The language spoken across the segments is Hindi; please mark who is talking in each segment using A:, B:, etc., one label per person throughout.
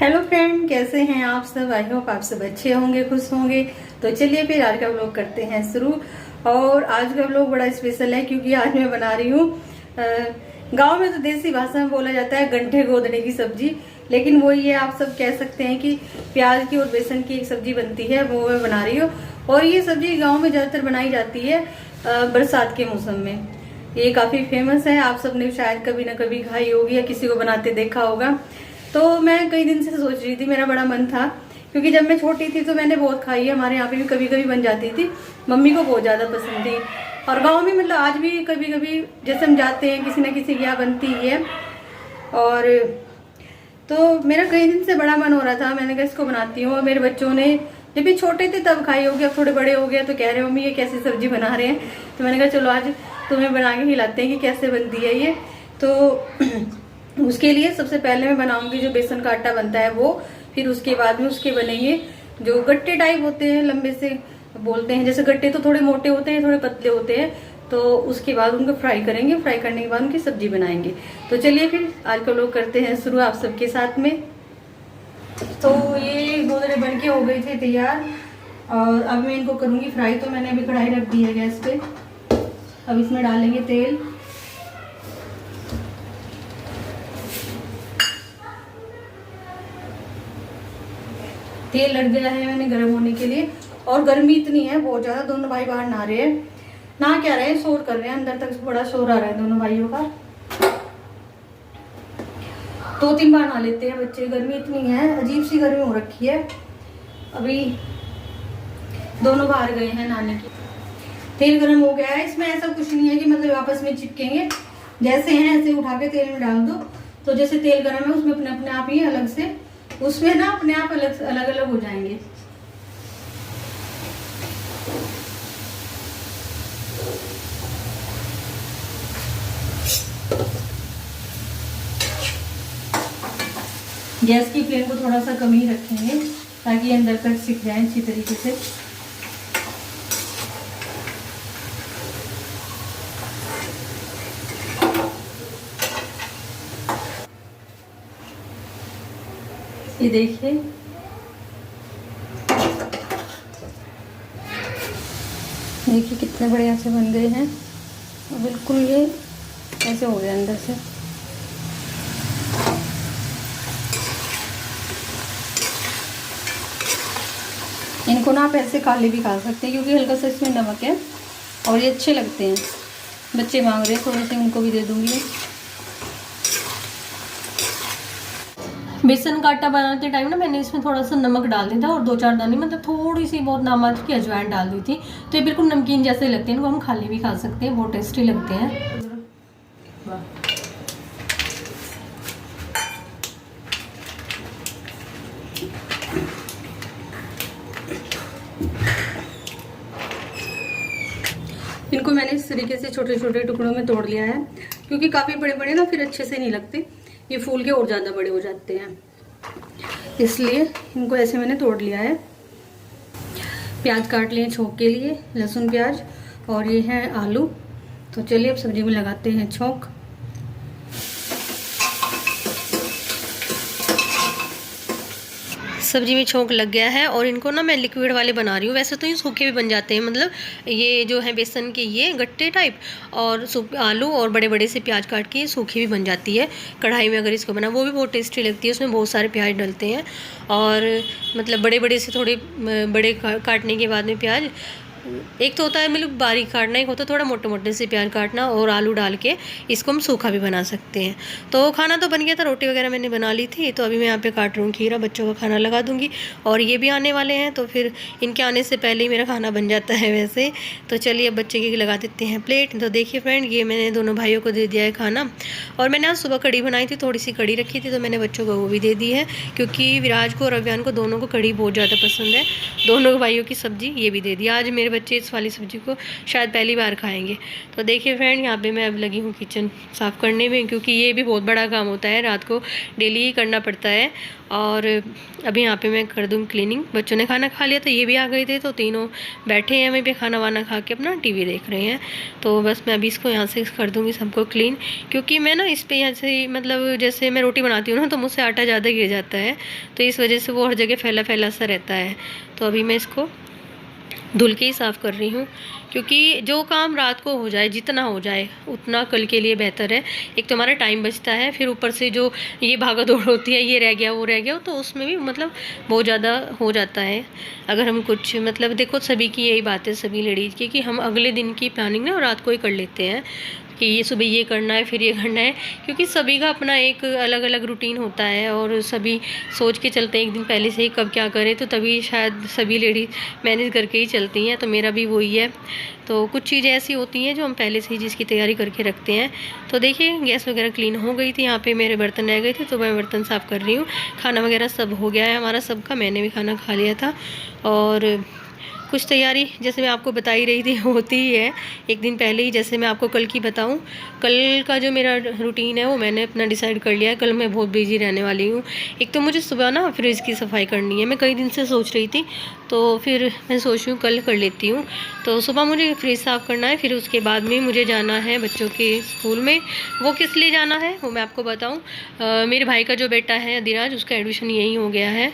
A: हेलो फ्रेंड, कैसे हैं आप सब। आई होप आप सब अच्छे होंगे, खुश होंगे। तो चलिए फिर आज का व्लॉग करते हैं शुरू। और आज का व्लॉग बड़ा स्पेशल है क्योंकि आज मैं बना रही हूँ गांव में तो देसी भाषा में बोला जाता है गंठे गोदने की सब्जी, लेकिन वो ये आप सब कह सकते हैं कि प्याज की और बेसन की एक सब्जी बनती है, वो मैं बना रही हूँ। और ये सब्जी गाँव में ज्यादातर बनाई जाती है बरसात के मौसम में। ये काफी फेमस है, आप सबने शायद कभी ना कभी खाई होगी या किसी को बनाते देखा होगा। तो मैं कई दिन से सोच रही थी, मेरा बड़ा मन था क्योंकि जब मैं छोटी थी तो मैंने बहुत खाई है। हमारे यहाँ पे भी कभी कभी बन जाती थी, मम्मी को बहुत ज़्यादा पसंद थी। और गांव में मतलब आज भी कभी कभी जैसे हम जाते हैं किसी न किसी के यहाँ बनती है। और तो मेरा कई दिन से बड़ा मन हो रहा था, मैंने कहा इसको बनाती हूँ। और मेरे बच्चों ने जब भी छोटे थे तब खाई होगी, अब थोड़े बड़े हो गए तो कह रहे मम्मी ये कैसी सब्जी बना रहे हैं। तो मैंने कहा चलो आज तुम्हें बना के खिलाते हैं कि कैसे बनती है ये। तो उसके लिए सबसे पहले मैं बनाऊंगी जो बेसन का आटा बनता है वो, फिर उसके बाद में उसके बनेंगे जो गट्टे टाइप होते हैं, लंबे से बोलते हैं। जैसे गट्टे तो थोड़े मोटे होते हैं, थोड़े पतले होते हैं। तो उसके बाद उनको फ्राई करेंगे, फ्राई करने के बाद उनकी सब्जी बनाएंगे। तो चलिए फिर आज का लोग करते हैं शुरू आप सबके साथ में। तो ये गोदरे बन के हो गए थे तैयार और अब मैं इनको करूंगी फ्राई। तो मैंने अभी कढ़ाई रख दी है गैस पे। अब इसमें डालेंगे तेल। तेल लग गया है मैंने गर्म होने के लिए। और गर्मी इतनी है बहुत ज्यादा, दोनों भाई बाहर नहा रहे हैं। नहा क्या रहे हैं, शोर कर रहे हैं, अंदर तक बड़ा शोर आ रहा है दोनों भाइयों का। 2-3 बार नहा लेते हैं बच्चे, गर्मी इतनी है, अजीब सी गर्मी हो रखी है। अभी दोनों बाहर गए हैं नहाने की। तेल गर्म हो गया है, इसमें ऐसा कुछ नहीं है कि मतलब आपस में चिपकेंगे, जैसे हैं ऐसे उठा के तेल में डाल दो। तो जैसे तेल गर्म है उसमें अपने अपने आप ही अलग से उसमें ना अपने आप अलग अलग हो जाएंगे। गैस की फ्लेम को थोड़ा सा कम ही रखेंगे ताकि अंदर तक सिक जाए अच्छी तरीके से। ये देखिए देखिए कितने बढ़िया से बन गए हैं। बिल्कुल ये ऐसे हो गया अंदर से। इनको ना आप ऐसे काले भी खा सकते हैं क्योंकि हल्का सा इसमें नमक है और ये अच्छे लगते हैं। बच्चे मांग रहे हैं, थोड़े से उनको भी दे दूंगी। बेसन का आटा बनाते टाइम ना मैंने इसमें थोड़ा सा नमक डाल दिया था और 2-4 दाने मतलब थोड़ी सी बहुत नामात्र की अजवाइन डाल दी थी। तो ये बिल्कुल नमकीन जैसे लगते हैं, इनको हम खाली भी खा सकते हैं, बहुत टेस्टी लगते हैं। इनको मैंने इस तरीके से छोटे छोटे टुकड़ों में तोड़ लिया है क्योंकि काफ़ी बड़े बड़े ना फिर अच्छे से नहीं लगते, ये फूल के और ज़्यादा बड़े हो जाते हैं, इसलिए इनको ऐसे मैंने तोड़ लिया है। प्याज काट लिए छोंक के लिए, लहसुन प्याज, और ये है आलू। तो चलिए अब सब्जी में लगाते हैं छोंक। सब्जी में छोंक लग गया है और इनको ना मैं लिक्विड वाले बना रही हूँ। वैसे तो ये सूखे भी बन जाते हैं, मतलब ये जो है बेसन के ये गट्टे टाइप, और आलू और बड़े बड़े से प्याज काट के सूखी भी बन जाती है कढ़ाई में। अगर इसको बना वो भी बहुत टेस्टी लगती है, उसमें बहुत सारे प्याज डलते हैं। और मतलब बड़े बड़े से थोड़े बड़े काटने के बाद में प्याज, एक तो होता है मतलब बारीक काटना, एक होता है थोड़ा मोटे मोटे से प्याज काटना, और आलू डाल के इसको हम सूखा भी बना सकते हैं। तो खाना तो बन गया था, रोटी वगैरह मैंने बना ली थी। तो अभी मैं यहाँ पे काट रही हूँ खीरा, बच्चों का खाना लगा दूँगी। और ये भी आने वाले हैं तो फिर इनके आने से पहले ही मेरा खाना बन जाता है वैसे। तो चलिए अब बच्चे की लगा देते हैं प्लेट। तो देखिए फ्रेंड, ये मैंने दोनों भाइयों को दे दिया है खाना। और मैंने आज सुबह कढ़ी बनाई थी, थोड़ी सी कढ़ी रखी थी, तो मैंने बच्चों को वो भी दे दी है क्योंकि विराज को और अभियान को दोनों को कढ़ी बहुत ज़्यादा पसंद है। दोनों भाइयों की सब्जी ये भी दे दी। आज मेरे
B: बच्चे इस वाली सब्ज़ी को शायद पहली बार खाएंगे। तो देखिए फ्रेंड, यहाँ पे मैं अब लगी हूँ किचन साफ़ करने में, क्योंकि ये भी बहुत बड़ा काम होता है, रात को डेली ही करना पड़ता है। और अभी यहाँ पे मैं कर दूँ क्लीनिंग। बच्चों ने खाना खा लिया तो ये भी आ गए थे, तो तीनों बैठे हैं वहीं पे खाना वाना खा के अपना टीवी देख रहे हैं। तो बस मैं अभी इसको यहाँ से कर दूँगी सबको क्लीन, क्योंकि मैं ना इस पर यहाँ से मतलब जैसे मैं रोटी बनाती हूँ ना, तो मुझसे आटा ज़्यादा गिर जाता है, तो इस वजह से वो हर जगह फैला फैला सा रहता है। तो अभी मैं इसको धुल के ही साफ़ कर रही हूँ, क्योंकि जो काम रात को हो जाए, जितना हो जाए उतना कल के लिए बेहतर है। एक तो हमारा टाइम बचता है, फिर ऊपर से जो ये भागा दौड़ होती है, ये रह गया वो रह गया, तो उसमें भी मतलब बहुत ज़्यादा हो जाता है। अगर हम कुछ मतलब देखो, सभी की यही बात है, सभी लेडीज़ की, कि हम अगले दिन की प्लानिंग ना रात को ही कर लेते हैं कि ये सुबह ये करना है, फिर ये करना है, क्योंकि सभी का अपना एक अलग अलग रूटीन होता है और सभी सोच के चलते हैं एक दिन पहले से ही कब क्या करें, तो तभी शायद सभी लेडीज़ मैनेज करके ही चलती हैं। तो मेरा भी वही है। तो कुछ चीज़ें ऐसी होती हैं जो हम पहले से ही जिसकी तैयारी करके रखते हैं। तो देखिए गैस वगैरह क्लीन हो गई थी, यहाँ पे मेरे बर्तन रह गए थे, तो मैं बर्तन साफ़ कर रही हूँ। खाना वगैरह सब हो गया है हमारा सबका, मैंने भी खाना खा लिया था। और कुछ तैयारी जैसे मैं आपको बता ही रही थी होती ही है एक दिन पहले ही। जैसे मैं आपको कल की बताऊं, कल का जो मेरा रूटीन है वो मैंने अपना डिसाइड कर लिया है। कल मैं बहुत बिजी रहने वाली हूँ। एक तो मुझे सुबह ना फ्रिज की सफाई करनी है, मैं कई दिन से सोच रही थी, तो फिर मैं सोच रही हूँ कल कर लेती हूँ। तो सुबह मुझे फ्रिज साफ़ करना है, फिर उसके बाद में मुझे जाना है बच्चों के स्कूल में। वो किस लिए जाना है वो मैं आपको बताऊँ। मेरे भाई का जो बेटा है अधिराज, उसका एडमिशन यहीं हो गया है।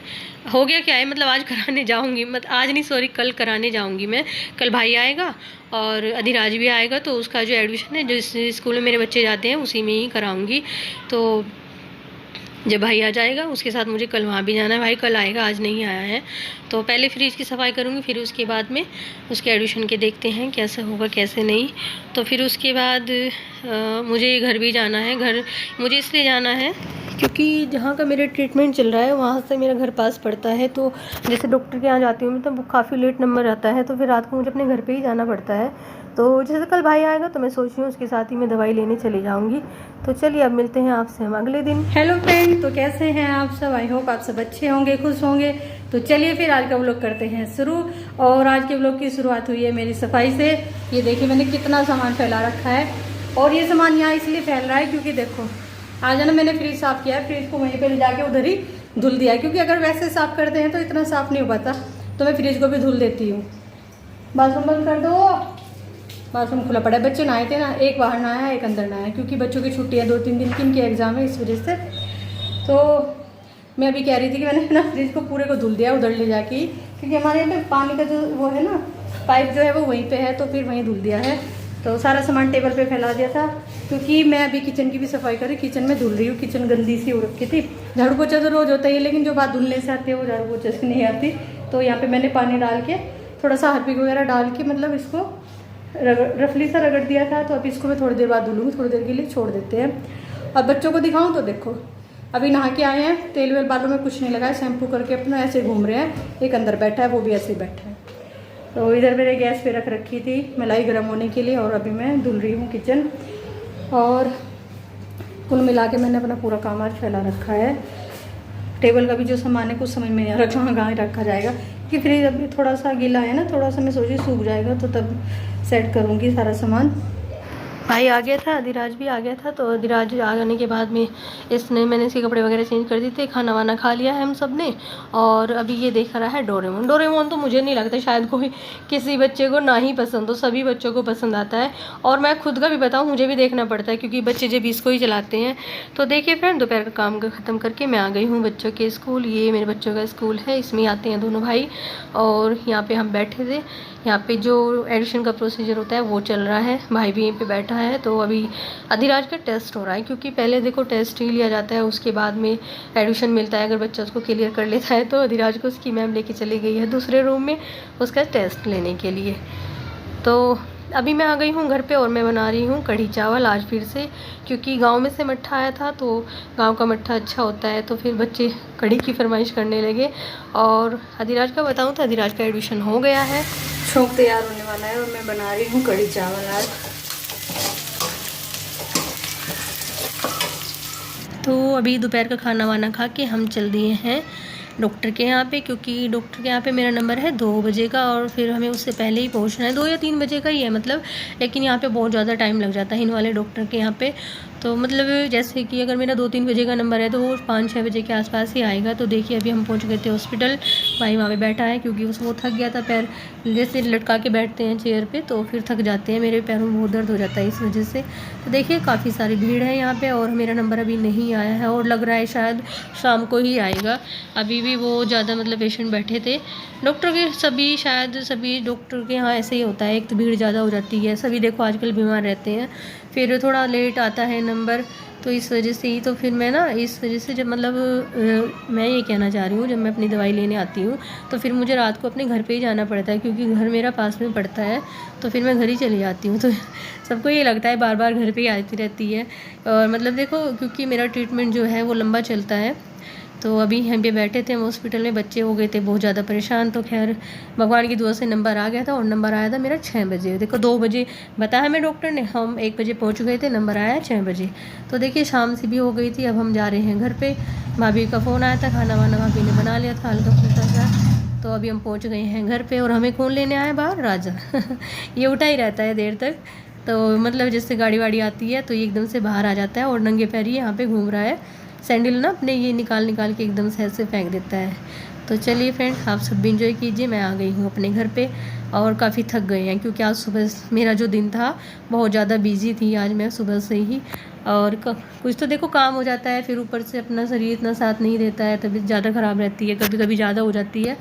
B: हो गया क्या है, मतलब आज कराने जाऊंगी, मतलब आज नहीं सॉरी, कल कराने जाऊंगी मैं। कल भाई आएगा और अधिराज भी आएगा, तो उसका जो एडमिशन है, जिस स्कूल में मेरे बच्चे जाते हैं उसी में ही कराऊंगी। तो जब भाई आ जाएगा उसके साथ मुझे कल वहाँ भी जाना है। भाई कल आएगा, आज नहीं आया है। तो पहले फ्रिज की सफाई करूँगी, फिर उसके बाद में उसके एडमिशन के देखते हैं कैसे होगा कैसे नहीं। तो फिर उसके बाद मुझे घर भी जाना है। घर मुझे इसलिए जाना है क्योंकि जहाँ का मेरा ट्रीटमेंट चल रहा है वहाँ से मेरा घर पास पड़ता है। तो जैसे डॉक्टर के यहाँ जाती हूँ मैं, तो काफ़ी लेट नंबर आता है, तो फिर रात को मुझे अपने घर पे ही जाना पड़ता है। तो जैसे कल भाई आएगा तो मैं सोच रही हूँ उसके साथ ही मैं दवाई लेने चली जाऊँगी। तो चलिए अब मिलते हैं आपसे हम अगले दिन। हेलो फ्रेंड, तो कैसे हैं आप सब? आई होप आप सब अच्छे होंगे, खुश होंगे। तो चलिए फिर आज का व्लॉग करते हैं शुरू। और आज के व्लॉग की शुरुआत हुई है मेरी सफाई से। ये देखिए मैंने कितना सामान फैला रखा है, और ये सामान यहाँ इसलिए फैल रहा है क्योंकि देखो आज है ना, मैंने फ्रिज साफ़ किया है, फ्रिज को वहीं पे ले जाके उधर ही धुल दिया है, क्योंकि अगर वैसे साफ़ करते हैं तो इतना साफ़ नहीं हो पाता। तो मैं फ्रिज को भी धुल देती हूँ। बाथरूम बंद कर दो, बाथरूम खुला पड़ा है। बच्चे नहाए थे ना, एक बाहर नहाया एक अंदर नहाया, क्योंकि बच्चों की छुट्टी है 2-3 दिन की, इनकी एग्ज़ाम है, इस वजह से। तो मैं अभी कह रही थी कि मैंने ना फ्रिज को पूरे को धुल दिया उधर ले जाके, क्योंकि हमारे यहाँ पे पानी का जो वो है ना पाइप जो है वो वहीं पे है, तो फिर वहीं धुल दिया है। तो सारा सामान टेबल पे फैला दिया था, क्योंकि मैं अभी किचन की भी सफाई कर रही, किचन में धुल रही हूँ। किचन गंदी सी हो रखी थी। झाड़ू पोछा तो रोज़ होता ही है, लेकिन जो बात धुलने से आती है वो झाड़ू पोछे से नहीं आती। तो यहाँ पे मैंने पानी डाल के थोड़ा सा हार्पिक वगैरह डाल के मतलब इसको रफली सा रगड़ दिया था। तो अभी इसको मैं थोड़ी देर बाद धुलूँगी, थोड़ी देर के लिए छोड़ देते हैं। और बच्चों को दिखाऊँ तो देखो अभी नहा के आए हैं, तेल वेल बालों में कुछ नहीं लगाया, शैम्पू करके अपना ऐसे घूम रहे हैं। एक अंदर बैठा है, वो भी ऐसे ही बैठा है। तो इधर मेरे गैस पे रख रखी थी मलाई गर्म होने के लिए, और अभी मैं धुल रही हूँ किचन। और कुल मिला के मैंने अपना पूरा काम आज फैला रखा है। टेबल का भी जो सामान है कुछ समझ में नहीं आ रहा कहाँ रखा जाएगा, क्योंकि फ्रिज अभी थोड़ा सा गीला है ना, थोड़ा सा मैं सोची सूख जाएगा तो तब सेट करूँगी सारा सामान। भाई आ गया था, अधिराज भी आ गया था। तो अधिराज आ जाने के बाद में मैंने इसके कपड़े वगैरह चेंज कर दिए थे, खाना वाना खा लिया है हम सब ने। और अभी ये देख रहा है डोरेमोन। डोरेमोन तो मुझे नहीं लगता शायद कोई किसी बच्चे को ना ही पसंद हो, सभी बच्चों को पसंद आता है। और मैं खुद का भी बताऊँ, मुझे भी देखना पड़ता है, क्योंकि बच्चे जब इसको ही चलाते हैं। तो देखिए फ्रेंड, दोपहर का काम ख़त्म करके मैं आ गई हूँ बच्चों के स्कूल। ये मेरे बच्चों का स्कूल है, इसमें आते हैं दोनों भाई। और यहाँ पर हम बैठे थे, यहाँ पे जो एडिशन का प्रोसीजर होता है वो चल रहा है। भाई भी यहीं पे बैठा है। तो अभी अधिराज का टेस्ट हो रहा है, क्योंकि पहले देखो टेस्ट ही लिया जाता है, उसके बाद में एडमिशन मिलता है। अगर बच्चा उसको क्लियर कर लेता है तो अधिराज को उसकी मैम लेके चली गई है दूसरे रूम में उसका टेस्ट लेने के लिए। तो अभी मैं आ गई हूँ घर पे, और मैं बना रही हूँ कढ़ी चावल आज फिर से, क्योंकि गांव में से मट्ठा आया था, तो गांव का मट्ठा अच्छा होता है। तो फिर बच्चे कढ़ी की फरमाइश करने लगे। और अधिराज का बताऊँ तो अधिराज का एडमिशन हो गया है, शौक तैयार होने वाला है, और मैं बना रही हूँ कढ़ी चावल आज। तो अभी दोपहर का खाना वाना खा के हम चल दिए हैं डॉक्टर के यहाँ पे, क्योंकि डॉक्टर के यहाँ पे मेरा नंबर है 2 बजे का और फिर हमें उससे पहले ही पहुँचना है, 2 या 3 बजे का ही है मतलब, लेकिन यहाँ पे बहुत ज़्यादा टाइम लग जाता है इन वाले डॉक्टर के यहाँ पे। तो मतलब जैसे कि अगर मेरा 2-3 बजे का नंबर है तो वो 5-6 बजे के आसपास ही आएगा। तो देखिए अभी हम पहुँच गए थे हॉस्पिटल, भाई वहाँ पे बैठा है क्योंकि वो थक गया था, पैर जैसे लटका के बैठते हैं चेयर पे तो फिर थक जाते हैं, मेरे पैरों में बहुत दर्द हो जाता है इस वजह से। तो देखिए काफ़ी सारी भीड़ है यहाँ पे और मेरा नंबर अभी नहीं आया है और लग रहा है शायद शाम को ही आएगा। अभी भी वो ज़्यादा मतलब पेशेंट बैठे थे डॉक्टर के, सभी डॉक्टर के यहाँ ऐसे ही होता है, एक तो भीड़ ज़्यादा हो जाती है, सभी देखो आजकल बीमार रहते हैं, फिर थोड़ा लेट आता है नंबर, तो इस वजह से ही। तो फिर मैं ना इस वजह से जब मतलब मैं ये कहना चाह रही हूँ, जब मैं अपनी दवाई लेने आती हूँ तो फिर मुझे रात को अपने घर पे ही जाना पड़ता है क्योंकि घर मेरा पास में पड़ता है, तो फिर मैं घर ही चली जाती हूँ। तो सबको ये लगता है बार बार घर पे ही आती रहती है। और मतलब देखो क्योंकि मेरा ट्रीटमेंट जो है वो लंबा चलता है, तो अभी हम पे बैठे थे हम हॉस्पिटल में, बच्चे हो गए थे बहुत ज़्यादा परेशान, तो खैर भगवान की दुआ से नंबर आ गया था और नंबर आया था मेरा 6 बजे। देखो 2 बजे बताया हमें डॉक्टर ने, हम 1 बजे पहुंच गए थे, नंबर आया 6 बजे। तो देखिए शाम से भी हो गई थी, अब हम जा रहे हैं घर पे। भाभी का फ़ोन आया था, खाना वाना भाभी ने बना लिया था हल्का फुल्का सा, तो अभी हम पहुँच गए हैं घर पर। और हमें कौन लेने आया बाहर? राजा ये उठा ही रहता है देर तक, तो मतलब जैसे गाड़ी वाड़ी आती है तो ये एकदम से बाहर आ जाता है और नंगे पैर ही यहाँ पे घूम रहा है, सैंडल ना अपने ये निकाल के एकदम से ऐसे फेंक देता है। तो चलिए फ्रेंड आप सब भी इंजॉय कीजिए, मैं आ गई हूँ अपने घर पे और काफ़ी थक गए हैं क्योंकि आज सुबह मेरा जो दिन था बहुत ज़्यादा बिजी थी आज मैं सुबह से ही, और कुछ तो देखो काम हो जाता है, फिर ऊपर से अपना शरीर इतना साथ नहीं देता है, तबीयत ज़्यादा ख़राब रहती है, कभी कभी ज़्यादा हो जाती है।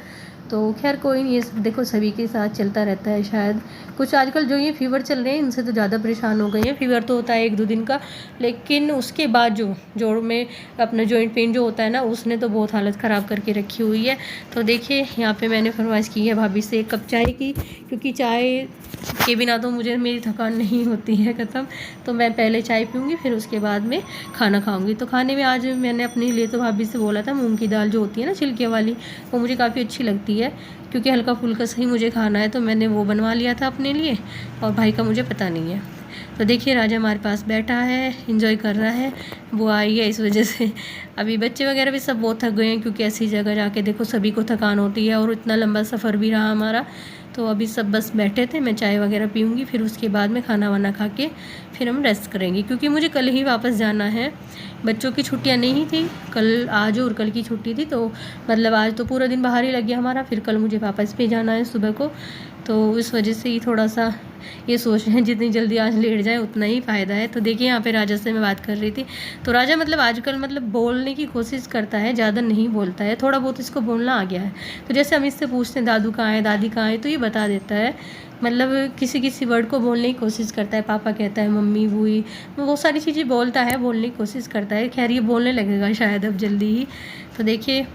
B: तो खैर कोई नहीं, ये देखो सभी के साथ चलता रहता है। शायद कुछ आजकल जो ये फीवर चल रहे हैं इनसे तो ज़्यादा परेशान हो गए हैं। फीवर तो होता है 1-2 दिन का, लेकिन उसके बाद जो जोड़ में अपना जॉइंट पेन जो होता है ना, उसने तो बहुत हालत ख़राब करके रखी हुई है। तो देखिए यहाँ पे मैंने फरमाइश की है भाभी से 1 कप चाय की, क्योंकि चाय के बिना तो मुझे मेरी थकान नहीं होती है ख़त्म, तो मैं पहले चाय पीऊँगी फिर उसके बाद में खाना खाऊँगी। तो खाने में आज मैंने अपने लिए तो भाभी से बोला था मूँग की दाल जो होती है ना छिलके वाली, वो मुझे काफ़ी अच्छी लगती है क्योंकि हल्का फुल्का सही मुझे खाना है, तो मैंने वो बनवा लिया था अपने लिए और भाई का मुझे पता नहीं है। तो देखिए राजा हमारे पास बैठा है, एंजॉय कर रहा है, वो आई है इस वजह से। अभी बच्चे वगैरह भी सब बहुत थक गए हैं क्योंकि ऐसी जगह जाके देखो सभी को थकान होती है और इतना लंबा सफ़र भी रहा हमारा। तो अभी सब बस बैठे थे, मैं चाय वगैरह पीऊँगी, फिर उसके बाद में खाना वाना खा के फिर हम रेस्ट करेंगे क्योंकि मुझे कल ही वापस जाना है। बच्चों की छुट्टियां नहीं थी, कल आज और कल की छुट्टी थी, तो मतलब आज तो पूरा दिन बाहर ही लग गया हमारा, फिर कल मुझे वापस भी जाना है सुबह को। तो इस वजह से ही थोड़ा सा ये सोच रहे हैं जितनी जल्दी आज लेट जाए उतना ही फ़ायदा है। तो देखिए यहाँ पे राजा से मैं बात कर रही थी, तो राजा मतलब आजकल मतलब बोलने की कोशिश करता है, ज़्यादा नहीं बोलता है, थोड़ा बहुत इसको बोलना आ गया है। तो जैसे हम इससे पूछते हैं दादू कहाँ है, दादी कहाँ है, तो ये बता देता है, मतलब किसी वर्ड को बोलने की कोशिश करता है। पापा कहता है, मम्मी, बूई, बहुत सारी चीज़ें बोलता है, बोलने की कोशिश करता है। खैर ये बोलने लगेगा शायद अब जल्दी ही। तो देखिए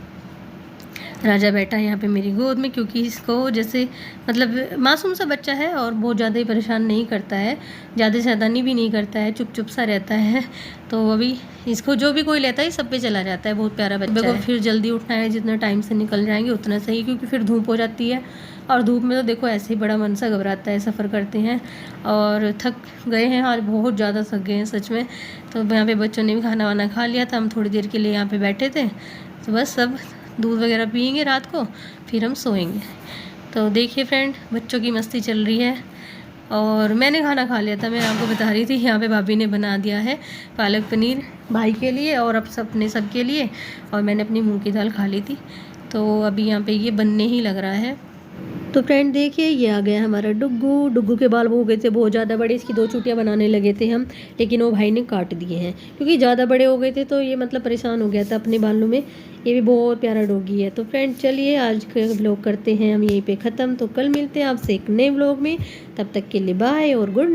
B: राजा बैठा है यहाँ पे मेरी गोद में, क्योंकि इसको जैसे मतलब मासूम सा बच्चा है और बहुत ज़्यादा ही परेशान नहीं करता है, ज़्यादा शैतानी भी नहीं करता है, चुप चुप सा रहता है। तो अभी इसको जो भी कोई लेता है सब पे चला जाता है, बहुत प्यारा बच्चा है। फिर जल्दी उठना है, जितना टाइम से निकल जाएंगे उतना सही, क्योंकि फिर धूप हो जाती है और धूप में तो देखो ऐसे ही बड़ा मन सा घबराता है, सफ़र करते हैं और थक गए हैं आज, बहुत ज़्यादा थक गए हैं सच में। तो यहाँ पे बच्चों ने भी खाना वाना खा लिया था, हम थोड़ी देर के लिए यहाँ पे बैठे थे, तो बस सब दूध वगैरह पियेंगे रात को, फिर हम सोएंगे। तो देखिए फ्रेंड बच्चों की मस्ती चल रही है और मैंने खाना खा लिया था, मैं आपको बता रही थी। यहाँ पे भाभी ने बना दिया है पालक पनीर भाई के लिए और अब अपने सब के लिए, और मैंने अपनी मूंग की दाल खा ली थी। तो अभी यहाँ पे ये बनने ही लग रहा है। तो फ्रेंड देखिए ये आ गया हमारा डुग्गू। डुग्गू के बाल हो गए थे बहुत ज़्यादा बड़े, इसकी 2 चुटियाँ बनाने लगे थे हम, लेकिन वो भाई ने काट दिए हैं क्योंकि ज़्यादा बड़े हो गए थे, तो ये मतलब परेशान हो गया था अपने बालों में। ये भी बहुत प्यारा डॉगी है। तो फ्रेंड चलिए आज का व्लॉग करते हैं हम यहीं पे ख़त्म, तो कल मिलते हैं आपसे एक नए व्लॉग में, तब तक के लिए बाय और गुड।